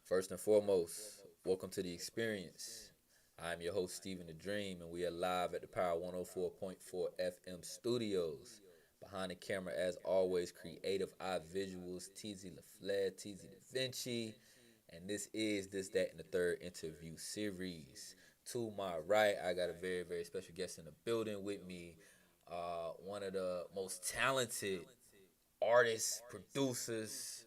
First and foremost, welcome to the experience. I'm your host, Stephen the Dream, and we are live at the Power 104.4 FM studios. Behind the camera, as always, creative eye visuals, TZ LaFleur, TZ Da Vinci, and this is This, That, and the Third interview series. To my right, I got a very, very special guest in the building with me. One of the most talented artists, producers,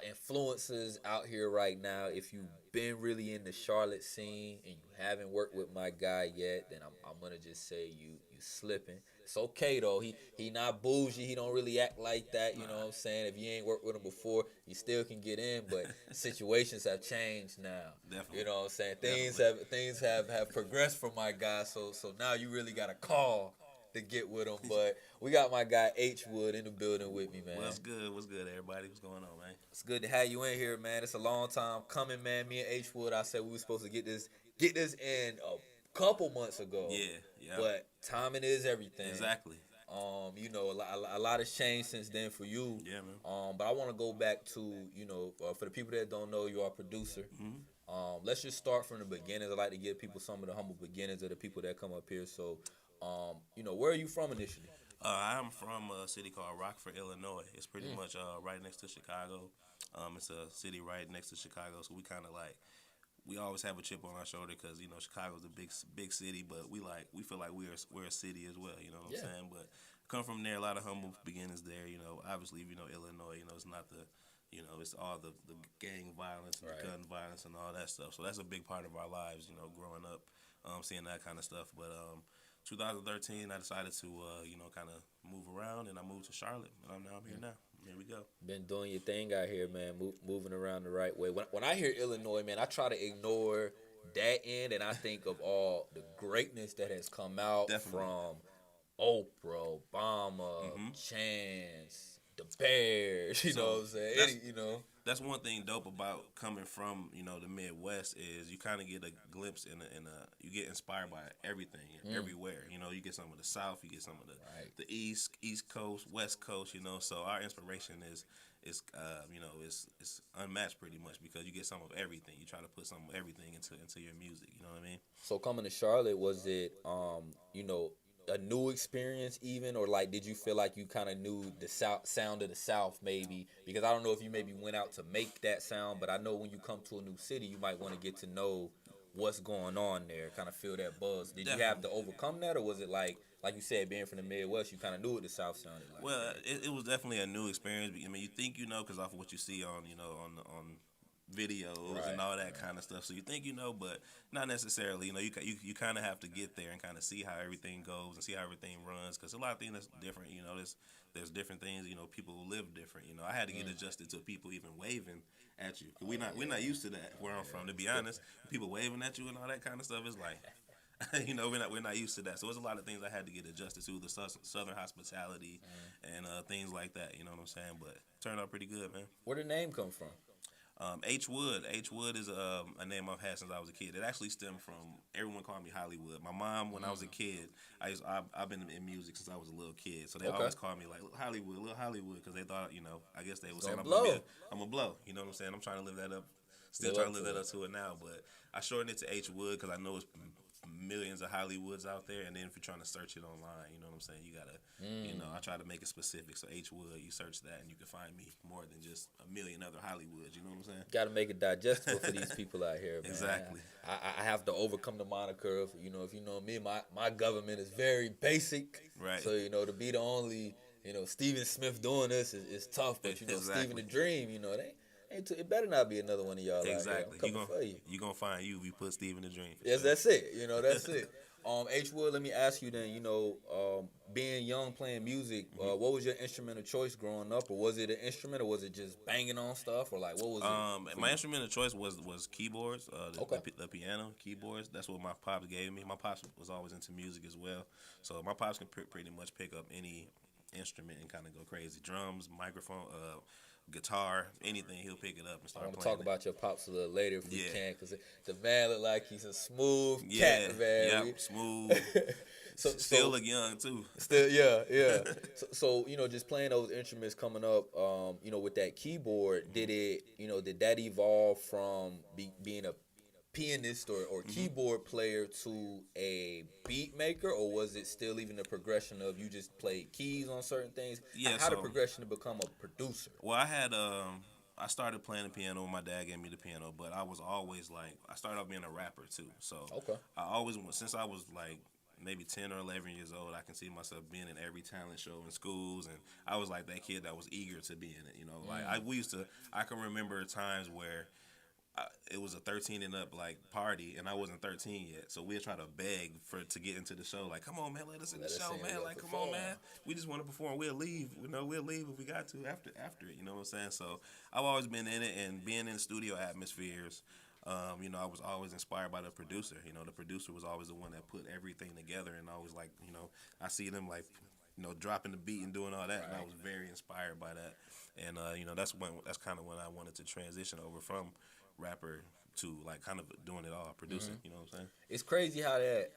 influencers out here right now. If you've been really in the Charlotte scene and you haven't worked with my guy yet, then I'm gonna just say you slipping. It's okay though. He not bougie. He don't really act like that. You know what I'm saying? If you ain't worked with him before, you still can get in. But situations have changed now. Definitely. You know what I'm saying? Definitely. Things have progressed for my guy. So now you really got to call to get with him. But we got my guy H Wood in the building with me, man. What's good? What's good, everybody? What's going on, man? It's good to have you in here, man. It's a long time coming, man. Me and H Wood, I said we were supposed to get this in a couple months ago, Yeah, yeah. but timing is everything. Exactly. A lot has changed since then for you. Yeah, man. But I want to go back to for the people that don't know, you are a producer. hmm Let's just start from the beginnings. I like to give people some of the humble beginnings of the people that come up here. So, where are you from initially? I'm from a city called Rockford, Illinois. It's pretty much right next to Chicago. It's a city right next to Chicago, so we kind of like we always have a chip on our shoulder because Chicago's a big city, but we feel like we're a city as well. You know what I'm Yeah. saying? But come from there, a lot of humble beginnings there. Obviously, Illinois. It's not the it's all the gang violence and Right. the gun violence and all that stuff. So that's a big part of our lives. Growing up, seeing that kind of stuff. But 2013, I decided to kind of move around, and I moved to Charlotte, and I'm here now. Here we go. Been doing your thing out here, man. Moving around the right way. When I hear Illinois, man, I try to ignore that end, and I think of all the greatness that has come out Definitely. from Oprah, Obama, hmm Chance, the Bears. You know So what I'm saying? that's that's one thing dope about coming from the Midwest is you kind of get a glimpse you get inspired by everything everywhere. You get some of the South, you get some of Right. the East Coast, West Coast. So our inspiration is it's unmatched pretty much because you get some of everything. You try to put some of everything into your music. You know what I mean? So coming to Charlotte, was it a new experience even, or like did you feel like you kind of knew the sound of the South maybe? Because I don't know if you maybe went out to make that sound, but I know when you come to a new city, you might want to get to know what's going on there, kind of feel that buzz. Did you have Definitely. to overcome that, or was it like you said, being from the Midwest, you kind of knew what the South sounded like? Well, it was definitely a new experience. I mean, you think because off of what you see on on videos Right. and all that kind of stuff. So you think but not necessarily. You kind of have to get there and kind of see how everything goes and see how everything runs because a lot of things that's different. There's different things. People live different. I had to get adjusted to people even waving at you. 'Cause we're not used to that where I'm from. To be honest, people waving at you and all that kind of stuff is like. We're not used to that. So there's a lot of things I had to get adjusted to the southern hospitality and things like that. You know what I'm saying? But turned out pretty good, man. Where did the name come from? H Wood. H Wood is a name I've had since I was a kid. It actually stemmed from everyone called me Hollywood. My mom, when I was a kid, I've been in music since I was a little kid, so they Okay. always called me like Hollywood, little Hollywood, because they thought I guess they were saying Gonna I'm gonna blow. I'm a blow. You know what I'm saying? I'm trying to live that up. Still Live trying up to live to that it. up to it now, but I shortened it to H Wood because I know it's millions of Hollywoods out there, and then if you're trying to search it online, you know what I'm saying, you gotta, I try to make it specific. So H Wood, you search that, and you can find me more than just a million other Hollywoods. You know what I'm Got to make it digestible for these people out here, man. Exactly. I have to overcome the moniker of, if you know me, my government is very basic. Right. So, to be the only, Stephen Smith doing this is tough. But, Stephen Exactly. the Dream, it better not be another one of y'all out here. Exactly. I'm coming for you. You gonna find you if you put Steve in the dream. For Yes, sure. that's it. That's it. H Wood, let me ask you then. Being young, playing music, what was your instrument of choice growing up, or was it an instrument, or was it just banging on stuff, or like what was it? For My you? instrument of choice was keyboards, Okay. the piano, keyboards. That's what my pops gave me. My pops was always into music as well, so my pops can pretty much pick up any instrument and kind of go crazy. Drums, microphone, guitar, anything. He'll pick it up and I start want to playing talk it. about your pops a little later if we Yeah. can, because the man look like he's a smooth Yeah, cat, man. yep, smooth. Still look young too. Still, yeah, yeah. So, just playing those instruments coming up, with that keyboard, did that evolve from being a pianist or keyboard player to a beat maker, or was it still even a progression of you just played keys on certain things? Yeah, How the so progression to become a producer? well, I started playing the piano when my dad gave me the piano, but I was always like, I started off being a rapper too. So Okay. I always, since I was like maybe 10 or 11 years old, I can see myself being in every talent show in schools, and I was like that kid that was eager to be in it. Like I can remember times where it was a 13 and up like party, and I wasn't 13 yet, so we'd try to beg to get into the show. Like, come on, man, let us in the show, man. Like, come on, man, we just want to perform. We'll leave. We'll leave if we got to after it. You know what I'm saying? So I've always been in it, and being in studio atmospheres. I was always inspired by the producer. The producer was always the one that put everything together, and I was like, I see them like, dropping the beat and doing all that, and I was very inspired by that. And that's kind of when I wanted to transition over from rapper to like kind of doing it all, producing. You know what I'm saying? It's crazy how that,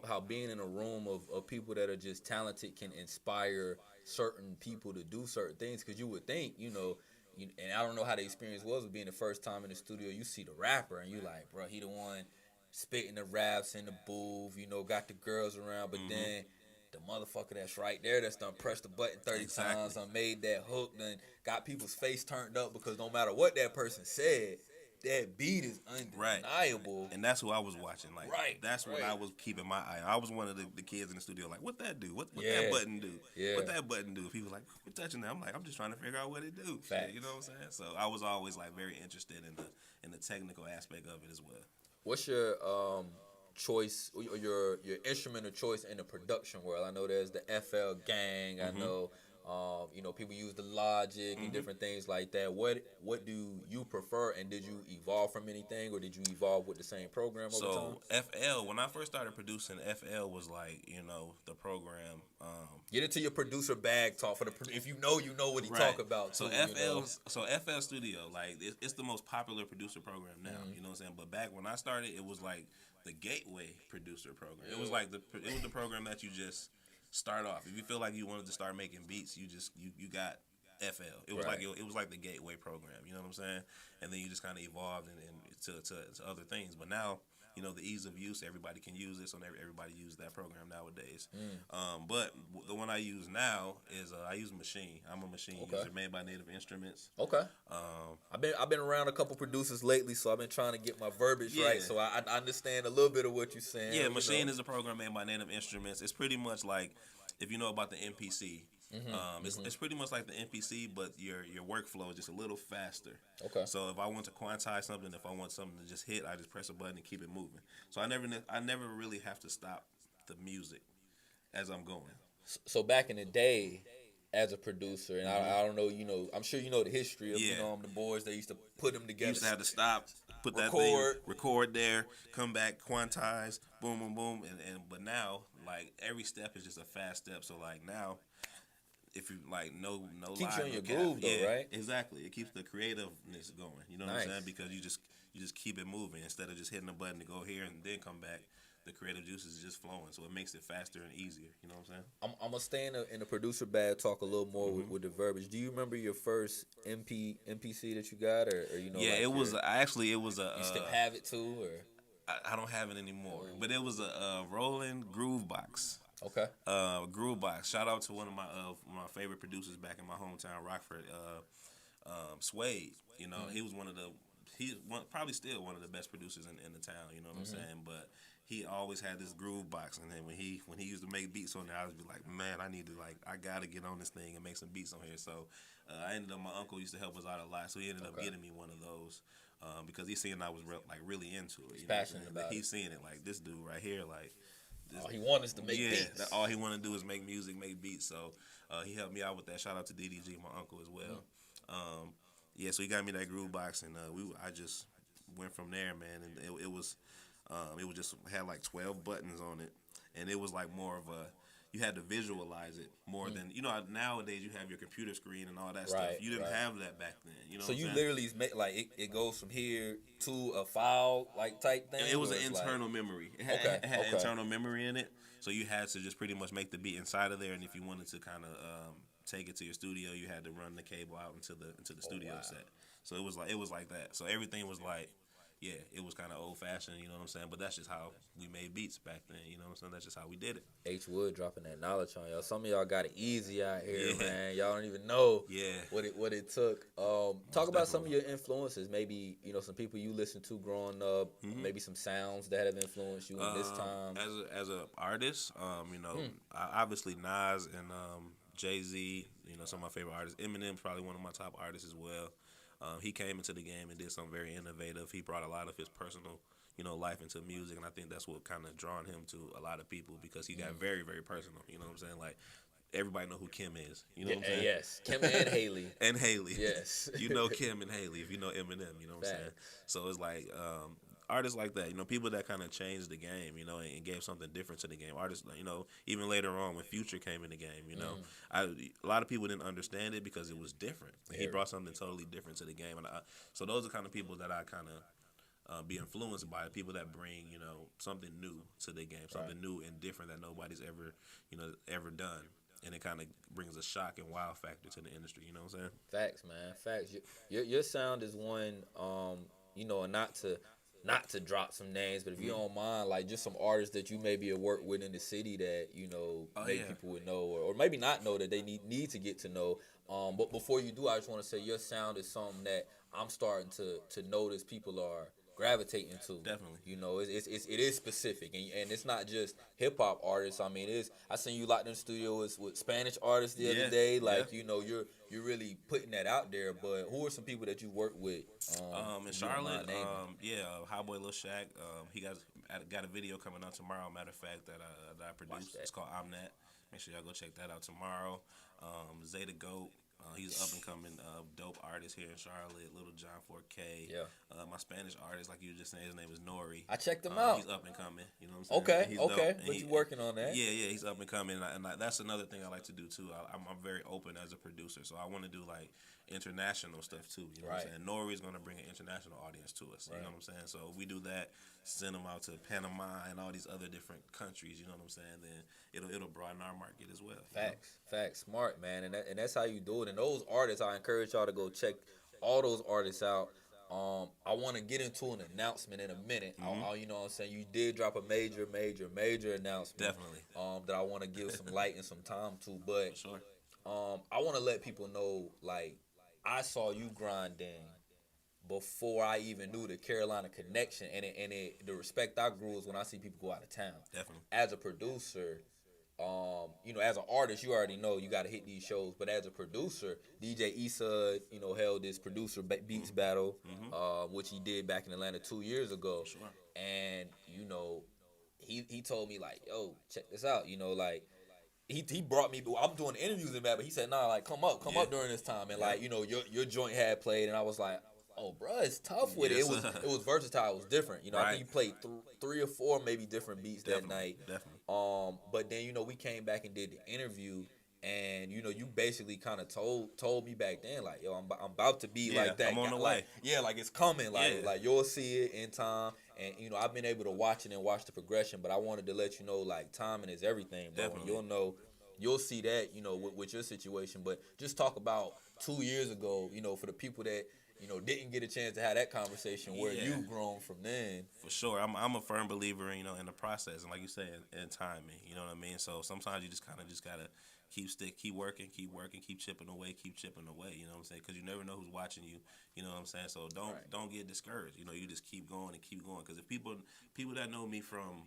how being in a room of people that are just talented can inspire certain people to do certain things. Because you would think, and I don't know how the experience was of being the first time in the studio. You see the rapper and you like, bro, he the one spitting the raps in the booth. Got the girls around, but then the motherfucker that's right there that's done pressed the button 30 times, done made that hook, done got people's face turned up because no matter what that person said, that beat is undeniable. Right. And that's who I was watching. Like, that's what I was keeping my eye on. I was one of the kids in the studio like, what that do? What that button do? Yeah. What that button do? People like, we're touching that. I'm like, I'm just trying to figure out what it do. Facts. You know what I'm saying? So I was always like very interested in the technical aspect of it as well. What's your choice, your instrument of choice in the production world? I know there's the FL Gang. I know, people use the Logic and different things like that. What do you prefer, and did you evolve from anything, or did you evolve with the same program over time? So FL, when I first started producing, FL was like, the program. Get into your producer bag talk for the if you know what he talk about. So too, FL Studio, like it's the most popular producer program now. You know what I'm saying? But back when I started, it was like the gateway producer program. It was like the program that you just start off. If you feel like you wanted to start making beats, you got FL. It was like the gateway program. You know what I'm saying? And then you just kind of evolved and to other things. But now, the ease of use, everybody can use it, so everybody uses that program nowadays. But the one I use now is I use Machine. I'm a Machine user made by Native Instruments. Okay. I've been around a couple producers lately, so I've been trying to get my verbiage right. So I understand a little bit of what you're saying. Yeah, Machine is a program made by Native Instruments. It's pretty much like, if you know about the MPC. It's pretty much like the MPC, but your workflow is just a little faster. Okay. So if I want to quantize something, if I want something to just hit, I just press a button and keep it moving. So I never really have to stop the music as I'm going. So back in the day, as a producer, and I don't know, I'm sure you know the history of the boys. They used to put them together. You used to have to stop, put that thing, record there, come back, quantize, boom, boom, boom, and but now like every step is just a fast step. So like now, if you like no keeps live, you on your groove though, right? Exactly. It keeps the creativeness going. You know what I'm saying? Because you just keep it moving instead of just hitting a button to go here and then come back. The creative juices is just flowing, so it makes it faster and easier. You know what I'm saying? I'm gonna stay in the producer bag, talk a little more with the verbiage. Do you remember your first MPC that you got, or Yeah, like it was actually it was a. You still have it too, or I don't have it anymore, but it was a Roland Groove Box. Okay. Groove Box. Shout out to one of my favorite producers back in my hometown, Rockford, Suede. He was probably still one of the best producers in the town. You know what I'm saying? But he always had this Groove Box, and then when he used to make beats on there, I was be like, man, I gotta get on this thing and make some beats on here. So I ended up, my uncle used to help us out a lot, so he ended up getting me one of those because he seen I was really into it. He's passionate about it. He's seeing it like this dude right here, like. All he wants is to make beats. Yeah, all he want to do is make music, make beats. So he helped me out with that. Shout out to DDG, my uncle, as well. So he got me that Groove Box, and I just went from there, man. And it was just had like 12 buttons on it, and it was like more of a, you had to visualize it more than nowadays you have your computer screen and all that stuff. Right, You didn't right. have that back then. You know So what I'm you saying? literally make like it goes from here to a file like type thing. It was or an it's internal memory. Okay, It had okay. internal memory in it, so you had to just pretty much make the beat inside of there. And if you wanted to kind of take it to your studio, you had to run the cable out into the studio wow. set. So it was like that. So everything was like, yeah, it was kind of old fashioned. You know what I'm saying? But that's just how we made beats back then. You know what I'm saying? That's just how we did it. H Wood dropping that knowledge on y'all. Some of y'all got it easy out here, Yeah. man. Y'all don't even know Yeah. what it took. Talk about some of definitely. your influences. Maybe some people you listened to growing up. Maybe some sounds that have influenced you in this time. As a artist, obviously Nas and Jay-Z, some of my favorite artists. Eminem's probably one of my top artists as well. He came into the game and did something very innovative. He brought a lot of his personal, life into music, and I think that's what kind of drawn him to a lot of people because he got very, very personal. You know what I'm saying? Like everybody know who Kim is. You know what I'm saying? Yes, Kim and Haley. And Haley. Yes. You know Kim and Haley if you know Eminem. You know what I'm saying? So it's like artists like that, people that kind of changed the game, and gave something different to the game. Artists, even later on when Future came in the game, a lot of people didn't understand it because it was different. He brought something totally different to the game, and so those are kind of people that I kind of be influenced by, people that bring something new to the game, something new and different that nobody's ever done. And it kind of brings a shock and wow factor to the industry. You know what I'm saying? Facts, man. Facts. Your sound is one. And not to drop some names, but if you don't mind, like just some artists that you maybe have worked with in the city that maybe people would know, or maybe not know that they need to get to know. But before you do, I just want to say your sound is something that I'm starting to notice people are gravitating to. Definitely. It is specific, and it's not just hip hop artists. I mean, I seen you locked in the studio with Spanish artists the other day. Like you're really putting that out there. But who are some people that you work with? In Charlotte, Highboy Lil Shaq. He got a video coming out tomorrow. Matter of fact, that I produced. It's called I'm That. Make sure y'all go check that out tomorrow. Zeta Goat. He's up and coming, dope artist here in Charlotte. Little John 4K. Yeah. My Spanish artist, like you were just saying, his name is Nori. I checked him out. He's up and coming. You know what I'm saying? He's Okay. dope, But you working on that? Yeah, he's up and coming, and that's another thing I like to do too. I'm very open as a producer, so I want to do like international stuff too. You know what I'm saying? Nori's gonna bring an international audience to us. You know what I'm saying? So if we do that, send them out to Panama and all these other different countries. You know what I'm saying? Then it'll broaden our market as well. Facts, smart man, and that's how you do it. And those artists, I encourage y'all to go check all those artists out. I want to get into an announcement in a minute. You know what I'm saying? You did drop a major announcement. Definitely. That I want to give some light and some time to, but For sure. I want to let people know, like, I saw you grinding before I even knew the Carolina connection, and the respect I grew is when I see people go out of town. Definitely. As a producer, as an artist, you already know you got to hit these shows. But as a producer, DJ Issa, held this producer beats battle, which he did back in Atlanta 2 years ago. Sure. And he told me like, yo, check this out. He brought me. I'm doing interviews in that, but he said, nah, like come up during this time, and like your joint had played, and I was like, oh, bruh, it's tough with it. It was versatile. It was different. I think you played 3 or 4 maybe different beats that night. Definitely. But then we came back and did the interview, and you basically kind of told me back then like, yo, I'm about to be like that. I'm on the like, way. Yeah, like it's coming. Like you'll see it in time. And I've been able to watch it and watch the progression, but I wanted to let you know like timing is everything, bro. Definitely. You'll see that with your situation. But just talk about 2 years ago, for the people that didn't get a chance to have that conversation where you've grown from then. For sure. I'm a firm believer, in the process, and like you said, in timing. You know what I mean? So sometimes you just gotta keep working, keep chipping away. You know what I'm saying? Because you never know who's watching you. You know what I'm saying? So don't get discouraged. You just keep going and keep going. Because if people that know me from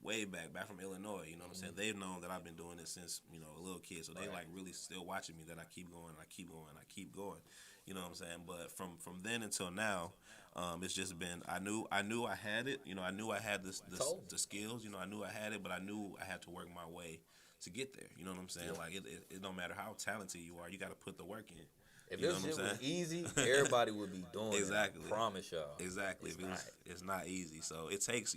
way back from Illinois, you know what I'm saying? They've known that I've been doing this since a little kid. So they like really still watching me that I keep going, I keep going. You know what I'm saying? But from then until now, it's just been I knew I had it. I knew I had the skills. I knew I had it, but I knew I had to work my way to get there. You know what I'm saying? Like it don't matter how talented you are, you got to put the work in. If You know this what I'm shit was saying? easy, everybody would be doing Exactly. it. I promise y'all. Exactly. It's not. It's not easy. So it takes,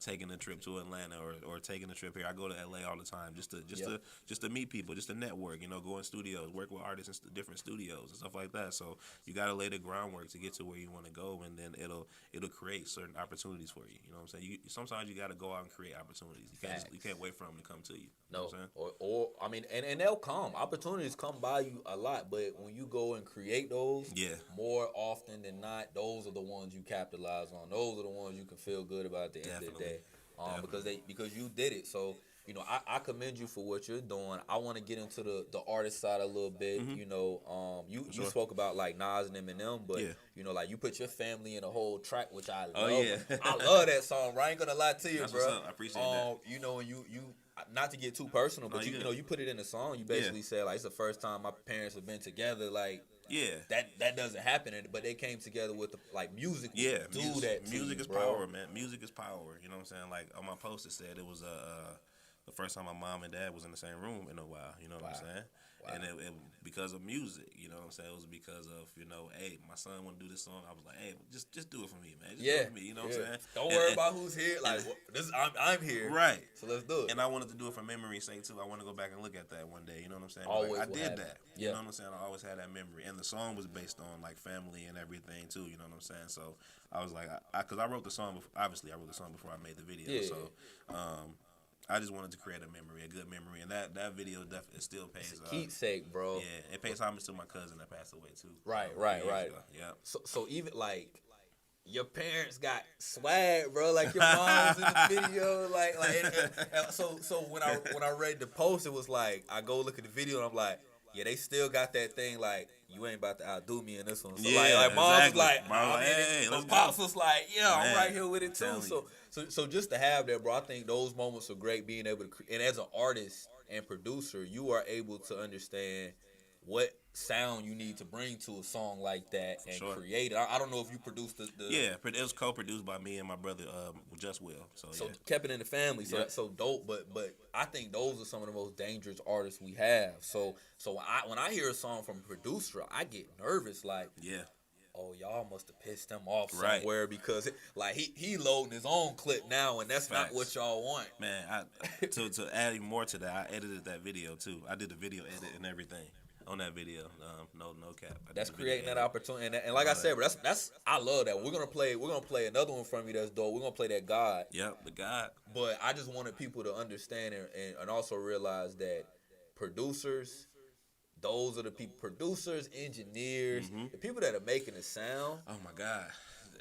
taking a trip to Atlanta or taking a trip here. I go to LA all the time just to meet people, just to network, go in studios, work with artists in different studios and stuff like that. So you got to lay the groundwork to get to where you want to go, and then it'll create certain opportunities for you. You know what I'm saying? Sometimes you got to go out and create opportunities. You can't wait for them to come to you. You know No, what I'm saying? or I mean, and they'll come. Opportunities come by you a lot, but when you go and create those, Yeah. more often than not, those are the ones you capitalize on. Those are the ones you can feel good about at the end of the day, because you did it. So I commend you for what you're doing. I want to get into the artist side a little bit. You spoke about like Nas and Eminem, but like you put your family in a whole track, which I love. Oh, yeah. I love that song, bro. I ain't gonna lie to you, That's bro. what's up. I appreciate that. And you not to get too personal, but you you put it in a song. You basically said like it's the first time my parents have been together. Like that doesn't happen, but they came together with like music. Yeah, that. Music is bro. power, man. Music is power. You know what I'm saying? Like on my post, it said it was the first time my mom and dad was in the same room in a while. You know what I'm saying? Wow. And it because of music. You know what I'm saying? It was because of hey, my son want to do this song. I was like, hey, just do it for me, man. Just do it for me. You know what I'm saying? Don't worry about who's here. Like I'm here. Right. So let's do it. And I wanted to do it for memory's sake too. I want to go back and look at that one day. You know what I'm saying? Always I did that. Yeah. You know what I'm saying? I always had that memory. And the song was based on like family and everything too. You know what I'm saying? So I was like, because I wrote the song. Obviously, I wrote the song before I made the video. Yeah. So I just wanted to create a memory, a good memory, and that video definitely still pays. It's a keepsake, bro. Yeah, it pays homage to my cousin that passed away too. Right. Yeah. So even like your parents got swag, bro. Like your mom's in the video, and so when I read the post, it was like I go look at the video and I'm like, yeah, they still got that thing like you ain't about to outdo me in this one. So like mom was like, pops was like, yeah, I'm right here with it too. So just to have that, bro, I think those moments are great. Being able to, and as an artist and producer, you are able to understand what sound you need to bring to a song like that and create it. I don't know if you produced the yeah, it was co-produced by me and my brother Just Will. So kept it in the family. So that's so dope. But I think those are some of the most dangerous artists we have. So when I hear a song from a producer, I get nervous. Like oh, y'all must have pissed him off somewhere because like he loading his own clip now, and that's not what y'all want. Man, to add even more to that, I edited that video too. I did the video edit and everything on that video. No cap. That's creating that opportunity, and like I said, bro, that's I love that. We're gonna play another one from you that's dope. We're gonna play that God. Yep, the God. But I just wanted people to understand and also realize that producers. Those are the people, producers, engineers, the people that are making the sound. Oh my God,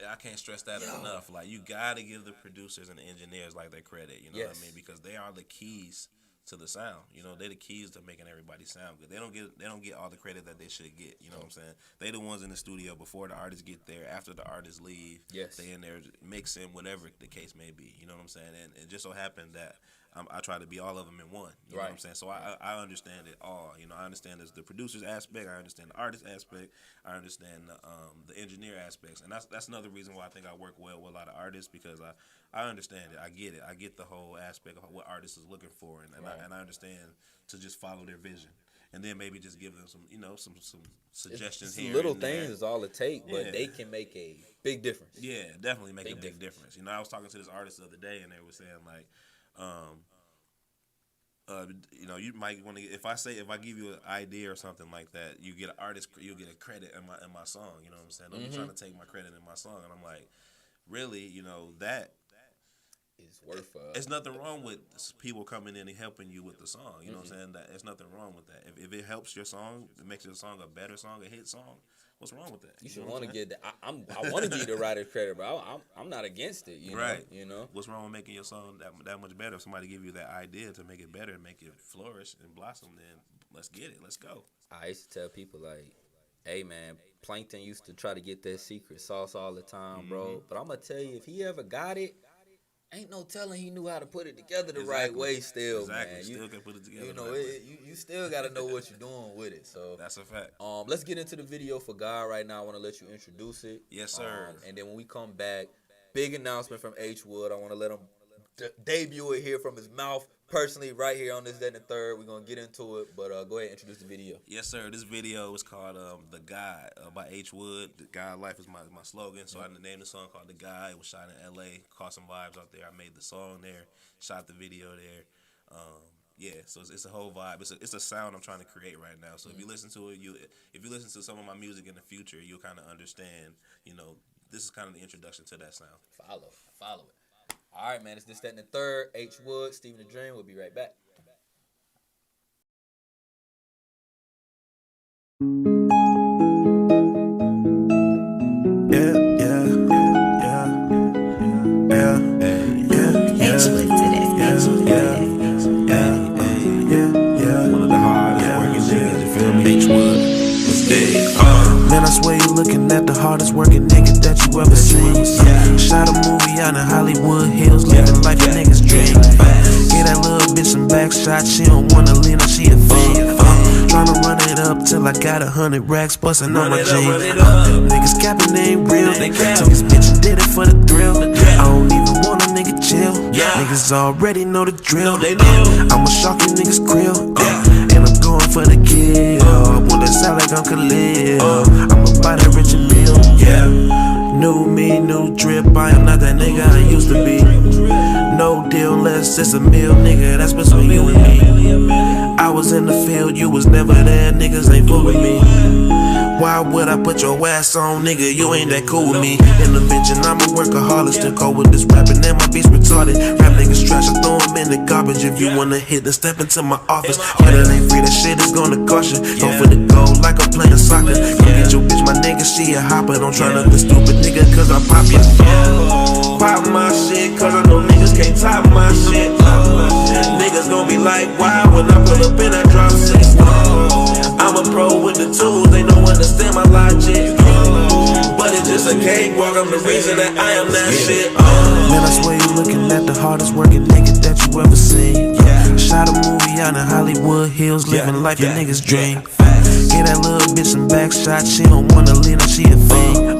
I can't stress that enough. Like you gotta give the producers and the engineers like their credit. You know what I mean? Because they are the keys to the sound. They're the keys to making everybody sound good. They don't get all the credit that they should get. You know what I'm saying? They the ones in the studio before the artists get there, after the artists leave. Yes. They in there mixing, whatever the case may be. You know what I'm saying? And it just so happened that I try to be all of them in one. You know what I'm saying? So I understand it all. I understand the producer's aspect. I understand the artist aspect. I understand the engineer aspects. And that's another reason why I think I work well with a lot of artists, because I understand it. I get it. I get the whole aspect of what artists is looking for, and I understand to just follow their vision. And then maybe just give them some suggestions here. Little things is all it takes, but they can make a big difference. Yeah, definitely make a big difference. I was talking to this artist the other day, and they were saying like, you might want to. If I give you an idea or something like that, you get an artist, you'll get a credit in my song. You know what I'm saying? Don't be trying to take my credit in my song. And I'm like, really, that is worth. There's nothing wrong with people coming in and helping you with the song. You know what I'm saying? There's nothing wrong with that. If it helps your song, it makes your song a better song, a hit song. What's wrong with that? You should want to get that. I want to give you the writer's credit, bro. I'm not against it. You know. What's wrong with making your song that much better? If somebody give you that idea to make it better, and make it flourish and blossom, then let's get it. Let's go. I used to tell people like, hey man, Plankton used to try to get that secret sauce all the time, bro. But I'm gonna tell you, if he ever got it, ain't no telling he knew how to put it together the right way. Still, man, you still can put it together. You still got to know what you're doing with it. So that's a fact. Let's get into the video for God right now. I want to let you introduce it. Yes, sir. And then when we come back, big announcement from H Wood. I want to let him debut it here from his mouth personally right here on this, that, and the third. We're gonna get into it, but go ahead and introduce the video. Yes, sir. This video is called "The Guy" by H Wood. The Guy Life is my slogan, so I named the song called "The Guy." It was shot in L.A. Caught some vibes out there. I made the song there, shot the video there. Yeah, so it's a whole vibe. It's a sound I'm trying to create right now. So if you listen to it, if you listen to some of my music in the future, you'll kind of understand. This is kind of the introduction to that sound. Follow it. All right, man. It's this, that, and the third. H Wood, Stephen the Dream. We'll be right back. Man, I swear you looking at the hardest working nigga that you ever seen. Shot a movie out in Hollywood Hills, living life a nigga's dream. Get that little bitch some back shots, she don't wanna lean her, she a fiend. Tryna run it up till I got 100 racks bustin' on my jeans. Niggas capping, they ain't real. Took his bitch and did it for the thrill. I don't even want a nigga chill. Niggas already know the drill. I'ma shock you niggas krill. And I'm going for the kill. I wanna sound like Uncle Lil. I'ma buy that rich and meal. New me, new drip. I am not that nigga I used to be. No deal unless it's a meal, nigga. That's between you and me. I was in the field, you was never there. Niggas ain't fool with me. Why would I put your ass on, nigga? You ain't that cool with me. Intervention, I'm a workaholic. Still cold with this rapping and my beats retarded. Rap niggas trash, I throw them in the garbage. If you wanna hit, then step into my office. Yeah, that ain't free, that shit is gonna cost you. Go for the goal like I'm playing soccer. Come get your bitch, my nigga, she a hopper. Don't try nothing stupid, nigga, cause I pop ya. Pop my shit, cause I know niggas can't top my shit. Niggas gon' be like, why when I pull up in that drop 6? I'm a pro with the tools, they don't understand my logic. But it's just a cakewalk, I'm the reason that I am that shit. Man, I swear you looking at the hardest working nigga that you ever seen. Shot a movie out in Hollywood Hills, living life a nigga's dream. Get that little bitch some back shots, she don't wanna lean her, she a fiend.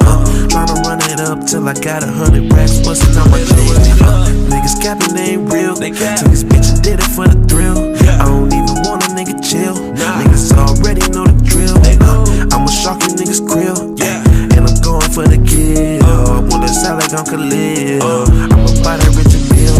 Tryna run it up till I got 100 racks bustin' on my jeans. Niggas capping, they ain't real. Took his bitch and did it for the thrill. I don't even want a nigga chill. Niggas already know the drill. I'ma shock you niggas krill. And I'm going for the kill. I wanna sound like Uncle Lil. I'ma buy that rich and meal.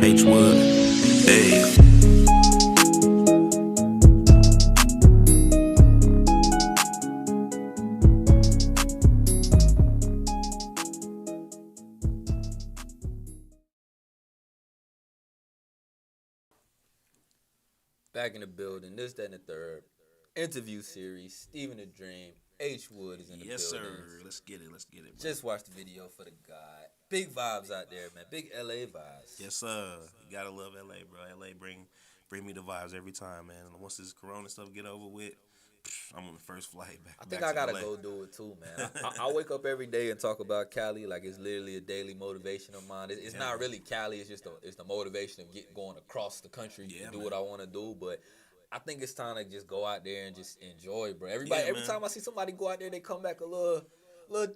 H Wood, hey. Back in the building, this, that, and the third. Interview series. Stephen the Dream. H Wood is in the building. Yes, sir. Let's get it. Bro. Just watched the video for the guy. Big vibes out there, man. Big LA vibes. Yes, sir. You gotta love LA, bro. LA bring me the vibes every time, man. And once this Corona stuff get over with, I'm on the first flight back. I think I gotta go do it too, man. I wake up every day and talk about Cali like it's literally a daily motivation of mine. It's not really Cali. It's just the motivation of going across the country to do what I want to do. But I think it's time to just go out there and just enjoy, bro. Every time I see somebody go out there, they come back a little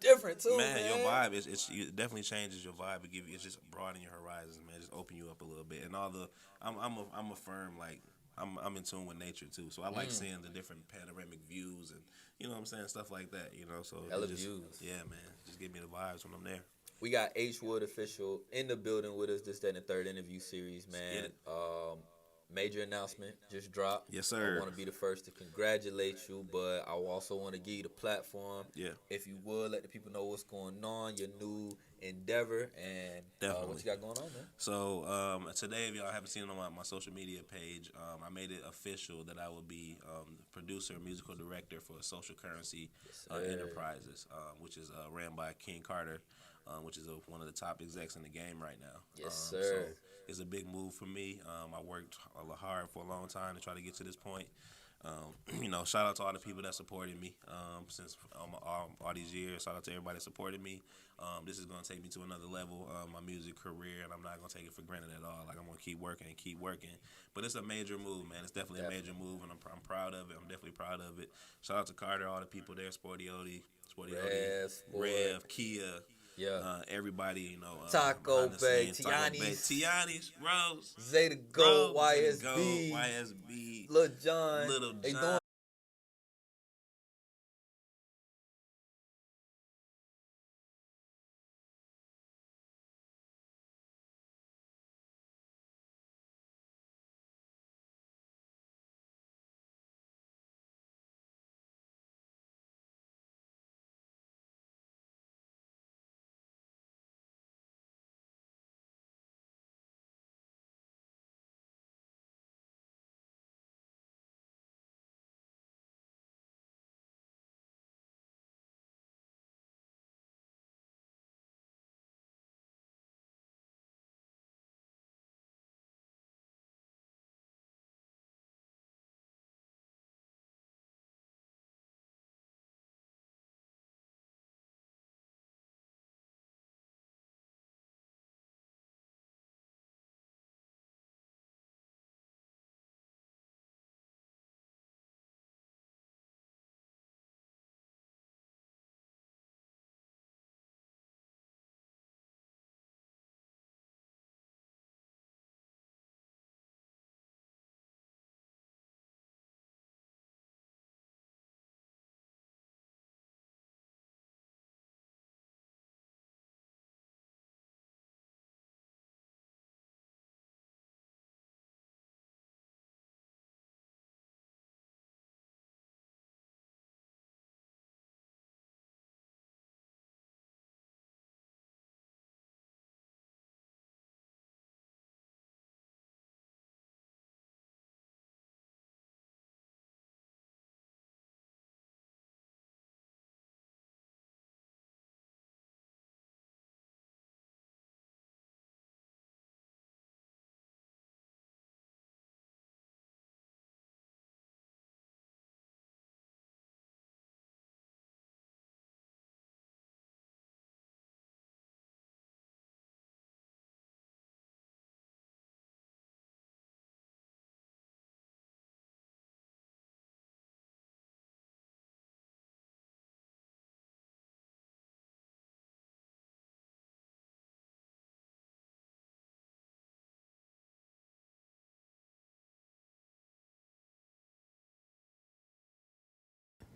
different too, man. Your vibe it definitely changes your vibe. It's just broaden your horizons, man. Just open you up a little bit. And I'm a firm like. I'm in tune with nature too, so I like seeing the different panoramic views and you know what I'm saying, stuff like that. So hella views. Yeah, man, just give me the vibes when I'm there. We got H Wood official in the building with us. This, that, and the third interview series, man. Major announcement just dropped. Yes, sir. I want to be the first to congratulate you, but I also want to give you the platform. Yeah. If you would, let the people know what's going on, your new endeavor, and what you got going on, man. So today, if y'all haven't seen it on my social media page, I made it official that I will be producer, musical director for Social Currency Enterprises, which is ran by King Carter, which is one of the top execs in the game right now. Yes, sir. is a big move for me. I worked hard for a long time to try to get to this point. Shout out to all the people that supported me since all these years. Shout out to everybody that supported me. This is going to take me to another level, my music career, and I'm not going to take it for granted at all. Like, I'm going to keep working and keep working. But it's a major move, man. It's definitely a major move, and I'm proud of it. I'm definitely proud of it. Shout out to Carter, all the people there, Sporty Odie, Rev, Kia. Yeah. Everybody, Taco Bay, Tiani's, Rose, Zeta Gold, YSB, Lil Jon. They doing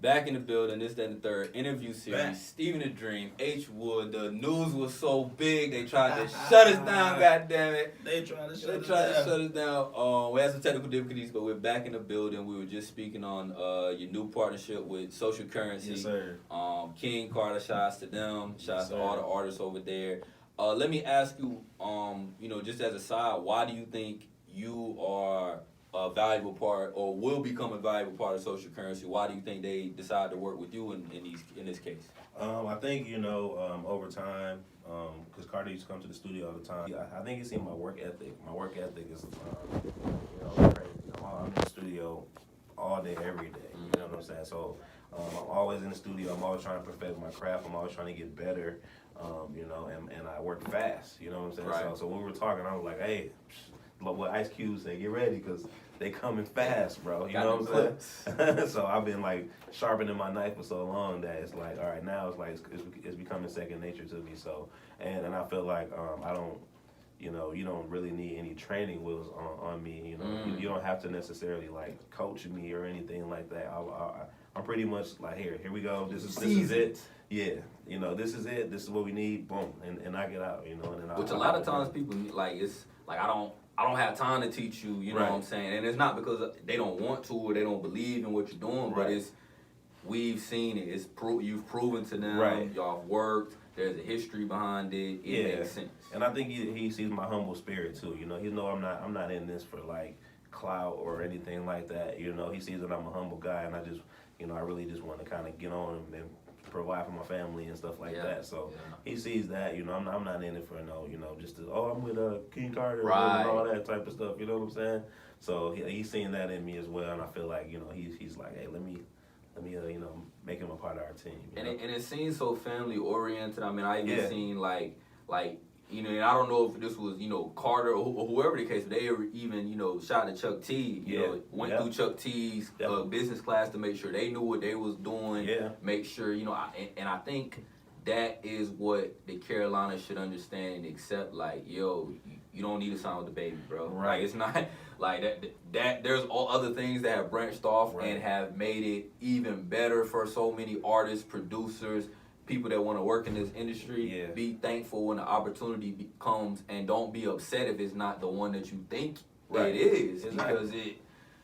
back in the building, this, that, and the third interview series. Stephen the Dream, H Wood. The news was so big, they tried to shut us down, goddammit. They tried to shut us down. We had some technical difficulties, but we're back in the building. We were just speaking on your new partnership with Social Currency. Yes, sir. King Carter, shouts to them. Shouts to all the artists over there. Let me ask you, just as a side, why do you think you are a valuable part, or will become a valuable part of Social Currency? Why do you think they decide to work with you in this case? I think over time, because Carter used to come to the studio all the time. I think you see my work ethic. My work ethic is crazy. I'm in the studio all day, every day. You know what I'm saying? So I'm always in the studio. I'm always trying to perfect my craft. I'm always trying to get better. And I work fast. You know what I'm saying? Right. So when we were talking, I was like, hey. What Ice Cube said, get ready, because they coming fast, bro. You know what I'm saying? So I've been like sharpening my knife for so long that it's like, all right, now it's like it's becoming second nature to me. So and I feel like I don't, you don't really need any training wheels on me. You don't have to necessarily like coach me or anything like that. I'm pretty much like, here we go. This is it. Yeah, this is it. This is what we need. Boom, and I get out. And then which a lot of times people like, it's like I don't have time to teach you, you know what I'm saying? And it's not because they don't want to or they don't believe in what you're doing, but we've seen it. You've proven to them, y'all have worked, there's a history behind it, it makes sense. And I think he sees my humble spirit too, He knows I'm not in this for like clout or anything like that, He sees that I'm a humble guy, and I just, I really just want to kind of get on him and provide for my family and stuff like Yeah. that. So Yeah. he sees that, you know, I'm not in it for no, you know, just to, I'm with King Carter Right. and all that type of stuff. You know what I'm saying? So he's seeing that in me as well, and I feel like, you know, he's like, hey, let me you know, make him a part of our team. You know? And it seems so family oriented. I mean, I even Yeah. seen like you know, and I don't know if this was, you know, Carter or whoever the case, but they even, you know, shot at Chuck T. You know, went through Chuck T's business class to make sure they knew what they was doing. Yeah. Make sure, you know, and I think that is what the Carolina should understand and accept. Like, yo, you don't need to sign with the baby, bro. Right. Like, it's not like that. There's all other things that have branched off and have made it even better for so many artists, producers, people that want to work in this industry. Yeah. Be thankful when the opportunity comes, and don't be upset if it's not the one that you think Right. it is, Exactly. because it.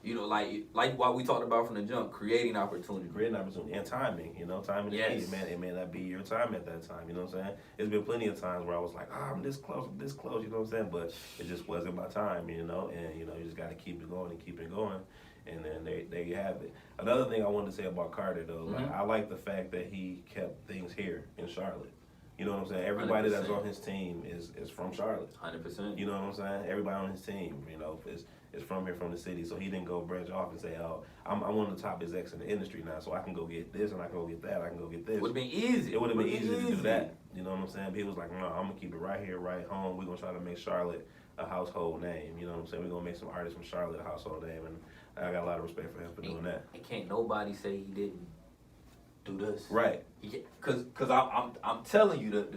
You know, like what we talked about from the jump, creating opportunity. Creating opportunity and timing, you know, timing is key. It may not be your time at that time, you know what I'm saying? There's been plenty of times where I was like, I'm this close, you know what I'm saying? But it just wasn't my time, you know, and, you know, you just got to keep it going and keep it going. And then there you have it. Another thing I wanted to say about Carter, though, like, I like the fact that he kept things here in Charlotte. You know what I'm saying? Everybody 100%. That's on his team is from Charlotte. 100%. You know what I'm saying? Everybody on his team, you know, is from here, from the city. So he didn't go branch off and say, oh, I'm one of the top execs in the industry now, so I can go get this and I can go get that, I can go get this. It would have been easy. It would have been easy to do that. You know what I'm saying? But he was like, no, I'm going to keep it right here, right home. We're going to try to make Charlotte a household name. You know what I'm saying? We're going to make some artists from Charlotte a household name. And I got a lot of respect for him for doing that. And can't nobody say he didn't do this. Right. Cause I'm telling you that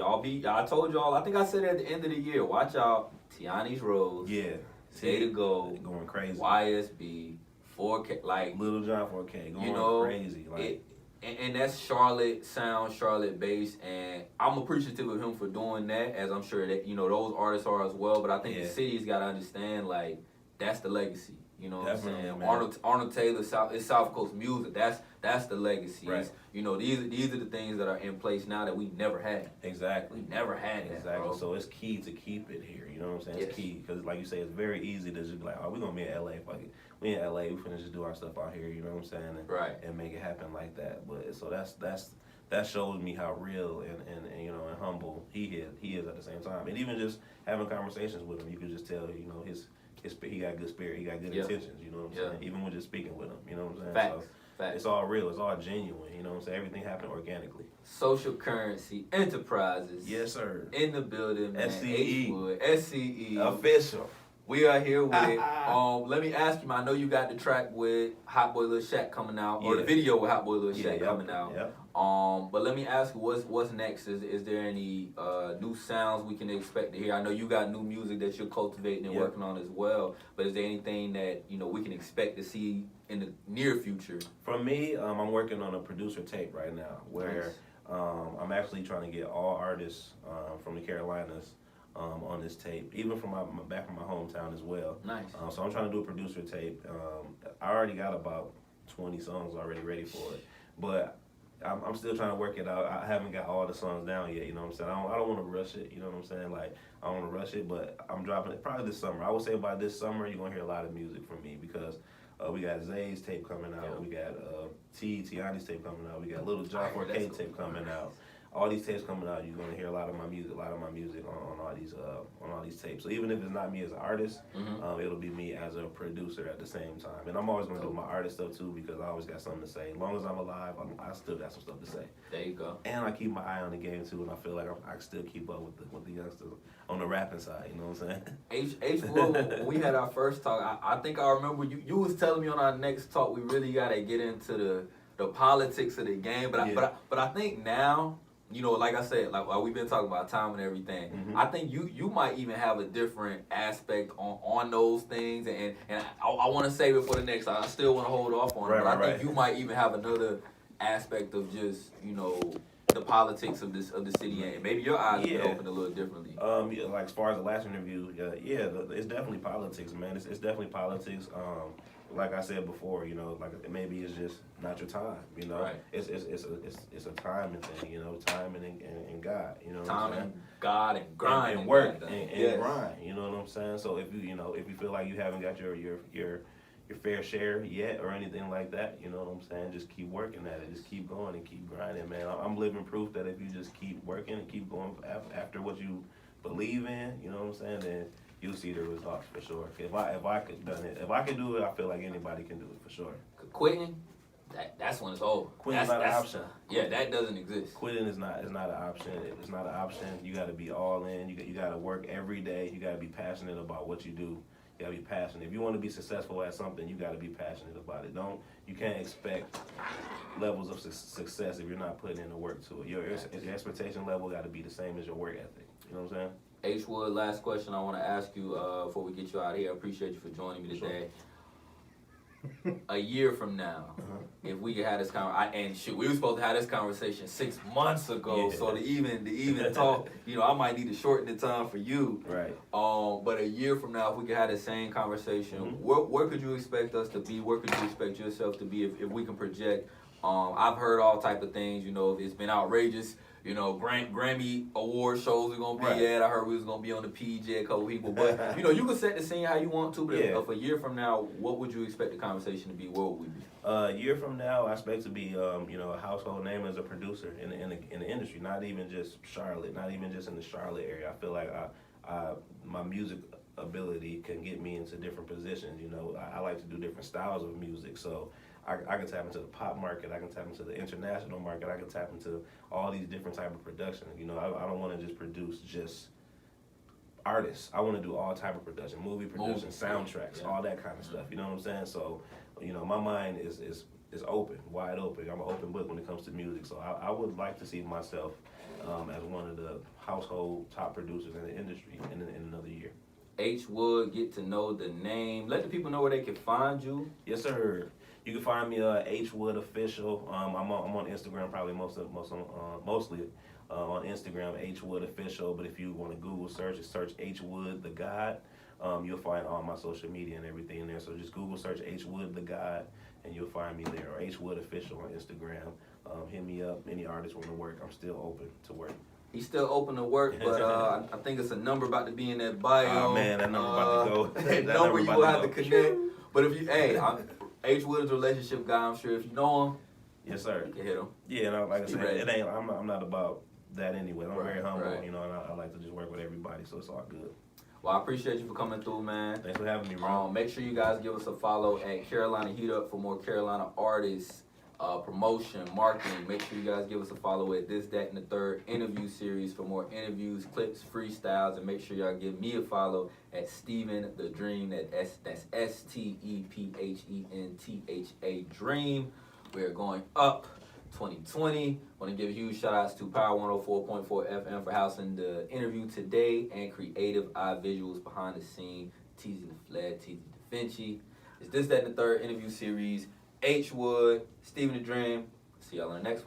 I told y'all, I think I said at the end of the year, watch out, Tiani's Rose. Yeah. Say to go. Going crazy. YSB, 4K, like Little John 4K, going you know, crazy. Like and that's Charlotte sound, Charlotte based, and I'm appreciative of him for doing that, as I'm sure that, you know, those artists are as well. But I think the city's got to understand, like, that's the legacy. You know what I'm saying? Man. Arnold Taylor, it's South Coast music. That's the legacy. Right. You know, these are the things that are in place now that we never had. Exactly. We never had that, Exactly. bro. So it's key to keep it here. You know what I'm saying? It's key because, like you say, it's very easy to just be like, oh, we're gonna be in LA. Fuck it. We in LA. We finna just do our stuff out here. You know what I'm saying? And make it happen like that. But so that shows me how real and you know, and humble he is at the same time. And even just having conversations with him, you can just tell, you know, he got good spirit, he got good intentions, you know what I'm saying? Even when just speaking with him, you know what I'm saying? Facts. So it's all real, it's all genuine, you know what I'm saying? Everything happened organically. Social Currency Enterprises. Yes, sir. In the building, man. SCE. SCE. Official. We are here with let me ask you, I know you got the track with Hot Boy Lil Shaq coming out, or the video with Hot Boy Lil Shaq coming out. Yep. But let me ask you, what's next? Is there any new sounds we can expect to hear? I know you got new music that you're cultivating and working on as well, but is there anything that, you know, we can expect to see in the near future? For me, I'm working on a producer tape right now where I'm actually trying to get all artists from the Carolinas on this tape, even from back from my hometown as well. Nice. So I'm trying to do a producer tape. I already got about 20 songs already ready for it, but I'm still trying to work it out. I haven't got all the songs down yet, you know what I'm saying? I don't want to rush it, you know what I'm saying? Like, I don't want to rush it, but I'm dropping it probably this summer. I would say by this summer, you're going to hear a lot of music from me because we got Zay's tape coming out. We got Tiani's tape coming out. We got Little John 4K tape coming out. All these tapes coming out, you're gonna hear a lot of my music on all these tapes. So even if it's not me as an artist, it'll be me as a producer at the same time. And I'm always gonna do my artist stuff too because I always got something to say. As long as I'm alive, I still got some stuff to say. There you go. And I keep my eye on the game too, and I feel like I can still keep up with the youngsters on the rapping side. You know what I'm saying? H4, when we had our first talk, I think I remember you was telling me on our next talk we really gotta get into the politics of the game. But I think now, you know, like I said, like we've been talking about time and everything. I think you might even have a different aspect on those things, and I want to save it for the next time. I still want to hold off on it, but I think you might even have another aspect of just, you know, the politics of the city, and maybe your eyes will open a little differently. Like as far as the last interview, it's definitely politics, man. It's definitely politics. Like I said before, you know, like maybe it's just not your time, you know. Right. It's a timing thing, you know, timing and God, you know. Time and God and grind and work and grind, you know what I'm saying. So if you feel like you haven't got your fair share yet or anything like that. You know what I'm saying? Just keep working at it. Just keep going and keep grinding, man. I'm living proof that if you just keep working and keep going after what you believe in, you know what I'm saying, then you'll see the results for sure. If I could done it, if I could do it, I feel like anybody can do it for sure. Quitting, that's when it's over. Quitting's not an option. Yeah, that doesn't exist. Quitting is not an option. It's not an option. You got to be all in. You got to work every day. You got to be passionate about what you do. You got to be passionate. If you want to be successful at something, you got to be passionate about it. You can't expect levels of success if you're not putting in the work to it. Your expectation level got to be the same as your work ethic. You know what I'm saying? H. Wood, last question I want to ask you before we get you out of here. I appreciate you for joining me today. A year from now, if we could have this we were supposed to have this conversation 6 months ago. Yeah. So to even talk, I might need to shorten the time for you. Right. But a year from now, if we could have the same conversation, where could you expect us to be? Where could you expect yourself to be if we can project? I've heard all type of things. It's been outrageous. Grammy award shows we're gonna be at. I heard we was gonna be on the PJ, a couple people. But you can set the scene how you want to. But if a year from now, what would you expect the conversation to be? Where would we be? A year from now, I expect to be a household name as a producer in the industry. Not even just Charlotte, not even just in the Charlotte area. I feel like my music ability can get me into different positions. I like to do different styles of music, so I can tap into the pop market. I can tap into the international market. I can tap into all these different type of production. I don't want to just produce just artists. I want to do all type of production, movie production, soundtracks, all that kind of stuff. You know what I'm saying? So, my mind is open, wide open. I'm an open book when it comes to music. So I would like to see myself as one of the household top producers in the industry in another year. H. Wood, get to know the name. Let the people know where they can find you. Yes, sir. You can find me H Wood Official. I'm on Instagram probably mostly on Instagram H Wood Official. But if you want to Google search H Wood the God. You'll find all my social media and everything in there. So just Google search H Wood the God and you'll find me there, or H Wood Official on Instagram. Hit me up. Any artists want to work, I'm still open to work. He's still open to work, but I think it's a number about to be in that bio. Oh man, that number about to go. That number you will have to connect. But if you, H. Wood is a relationship guy. I'm sure if you know him, yes sir, you can hit him. Yeah, and like I said, I'm not about that anyway. I'm very humble, and I like to just work with everybody, so it's all good. Well, I appreciate you for coming through, man. Thanks for having me, bro. Make sure you guys give us a follow at Carolina Heat Up for more Carolina artists, promotion, marketing. Make sure you guys give us a follow at This, That, and the Third interview series for more interviews, clips, freestyles, and make sure y'all give me a follow at Stephen the Dream. That's STEPHENTHA Dream. We are going up 2020. Want to give huge shout outs to Power 104.4 FM for housing the interview today and Creative Eye Visuals behind the scene. TZ the Fled, TZ Da Vinci. It's This, That, and the Third interview series. H. Wood, Stephen the Dream. See y'all in the next one.